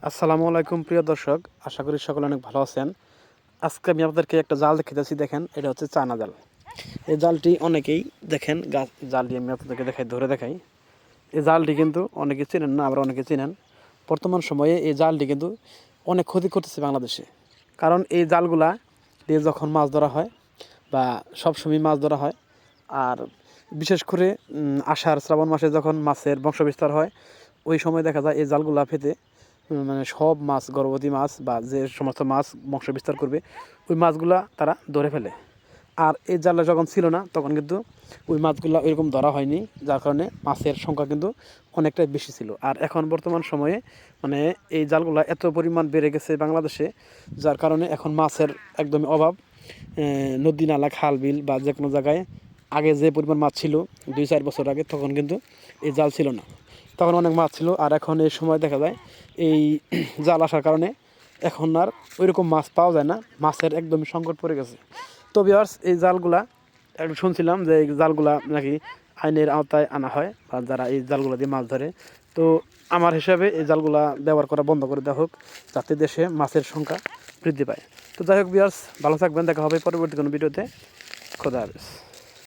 আসসালামু আলাইকুম প্রিয় দর্শক, আশা করি সকলে অনেক ভালো আছেন। আজকে আমি আপনাদেরকে একটা জাল দেখাইতেছি, দেখেন এটা হচ্ছে চায়না জাল। এই জালটি অনেকেই দেখেন জালটি আমি আপনাদেরকে ধরে দেখাই। এই জালটি কিন্তু অনেকে চেনেন না, আবার অনেকে চেনেন। বর্তমান সময়ে এই জালটি কিন্তু অনেক ক্ষতি করতেছে বাংলাদেশে। কারণ এই জালগুলা দিয়ে যখন মাছ ধরা হয় বা সবসময় মাছ ধরা হয়, আর বিশেষ করে আষাঢ় শ্রাবণ মাসে যখন মাছের বংশবিস্তার হয়, ওই সময় দেখা যায় এই জালগুলা ফেটে মানে সব মাছ, গর্ভবতী মাছ বা যে সমস্ত মাছ বংশবিস্তার করবে, ওই মাছগুলা তারা ধরে ফেলে। আর এই জালটা যখন ছিল না, তখন কিন্তু ওই মাছগুলো ওইরকম ধরা হয়নি, যার কারণে মাছের সংখ্যা কিন্তু অনেকটাই বেশি ছিল। আর এখন বর্তমান সময়ে মানে এই জালগুলো এত পরিমাণ বেড়ে গেছে বাংলাদেশে, যার কারণে এখন মাছের একদমই অভাব। নদী নালা, খাল বিল বা যে কোনো জায়গায় আগে যে পরিমাণ মাছ ছিল 2-4 বছর আগে, তখন কিন্তু এই জাল ছিল না, তখন অনেক মাছ ছিল। আর এখন এই সময় দেখা যায় এই জাল আসার কারণে এখন আর ওইরকম মাছ পাওয়া যায় না, মাছের একদমই সংকট পড়ে গেছে। তো ভিউয়ার্স, এই জালগুলা একটু শুনছিলাম যে এই জালগুলা নাকি আইনের আওতায় আনা হয়, বা যারা এই জালগুলা দিয়ে মাছ ধরে। তো আমার হিসাবে এই জালগুলা ব্যবহার করা বন্ধ করে দেওয়া হোক, যাতে দেশে মাছের সংখ্যা বৃদ্ধি পায়। তো যাই হোক ভিউয়ার্স, ভালো থাকবেন, দেখা হবে পরবর্তী কোনো ভিডিওতে। খোদা হাফেজ।